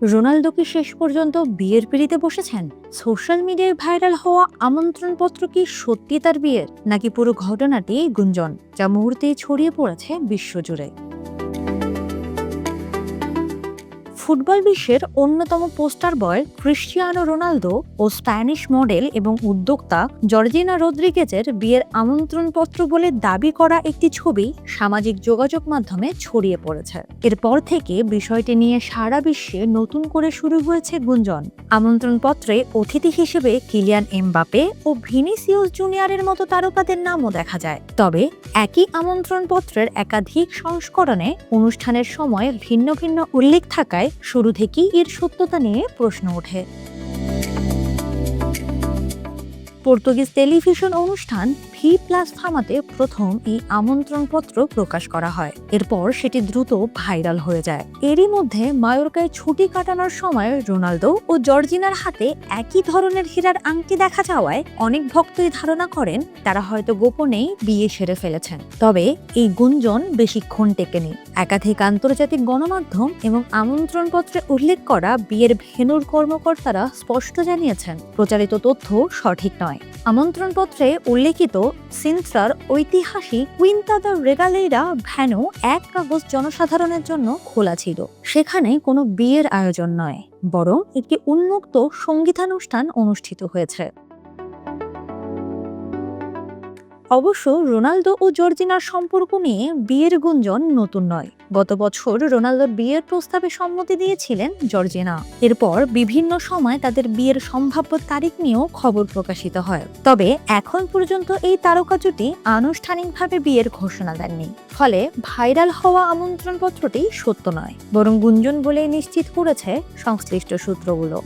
Ronaldo কি শেষ পর্যন্ত বিয়ের পিঁড়িতে বসেছেন? সোশ্যাল মিডিয়ায় ভাইরাল হওয়া আমন্ত্রণপত্র কি সত্যি তার বিয়ের, নাকি পুরো ঘটনাটি গুঞ্জন যা মুহূর্তেই ছড়িয়ে পড়েছে বিশ্বজুড়ে? ফুটবল বিশ্বের অন্যতম পোস্টার বয় ক্রিস্টিয়ানো রোনালদো ও স্প্যানিশ মডেল এবং উদ্যোক্তা জর্জিনা রদ্রিগেজের বিয়ের আমন্ত্রণপত্র বলে দাবি করা একটি ছবি সামাজিক যোগাযোগ মাধ্যমে ছড়িয়ে পড়েছে। এরপর থেকে বিষয়টি নিয়ে সারা বিশ্বে নতুন করে শুরু হয়েছে গুঞ্জন। আমন্ত্রণপত্রে অতিথি হিসেবে কিলিয়ান এমবাপে ও ভিনিসিয়াস জুনিয়রের মতো তারকাদের নামও দেখা যায়। তবে একই আমন্ত্রণপত্রের একাধিক সংস্করণে অনুষ্ঠানের সময় ভিন্ন ভিন্ন উল্লেখ থাকায় শুরু থেকেই এর সত্যতা নিয়ে প্রশ্ন ওঠে। পর্তুগিজ টেলিভিশন অনুষ্ঠান ভি প্লাস ফামাতে প্রথম এই আমন্ত্রণপত্র প্রকাশ করা হয়। এরপর সেটি দ্রুত ভাইরাল হয়ে যায়। এরই মধ্যে মায়োরকায় ছুটি কাটানোর সময় রোনালদো ও জর্জিনার হাতে একই ধরনের হীরার আংটি দেখা যাওয়ায় অনেক ভক্তই ধারণা করেন তারা হয়তো গোপনেই বিয়ে সেরে ফেলেছেন। তবে এই গুঞ্জন বেশিক্ষণ টেকেনি। একাধিক আন্তর্জাতিক গণমাধ্যম এবং আমন্ত্রণপত্রে উল্লেখ করা বিয়ের ভেন্যুর কর্মকর্তারা স্পষ্ট জানিয়েছেন প্রচারিত তথ্য সঠিক নয়। আমন্ত্রণপত্রে উল্লেখিত সিন্ত্রার ঐতিহাসিক কুইন্তা দ্য রেগালেইরা ভ্যানু 1 আগস্ট জনসাধারণের জন্য খোলা ছিল। সেখানে কোনো বিয়ের আয়োজন নয়, বরং একটি উন্মুক্ত সঙ্গীতানুষ্ঠান অনুষ্ঠিত হয়েছে। অবশ্য রোনালদো ও জর্জিনার সম্পর্ক নিয়ে বিয়ের গুঞ্জন নতুন নয়। গত বছর রোনালদোর বিয়ের প্রস্তাবে সম্মতি দিয়েছিলেন জর্জিনা। এরপর বিভিন্ন সময় তাদের বিয়ের সম্ভাব্য তারিখ নিয়েও খবর প্রকাশিত হয়। তবে এখন পর্যন্ত এই তারকা জুটি আনুষ্ঠানিকভাবে বিয়ের ঘোষণা দেননি। ফলে ভাইরাল হওয়া আমন্ত্রণপত্রটি সত্য নয়, বরং গুঞ্জন বলেই নিশ্চিত করেছে সংশ্লিষ্ট সূত্রগুলো।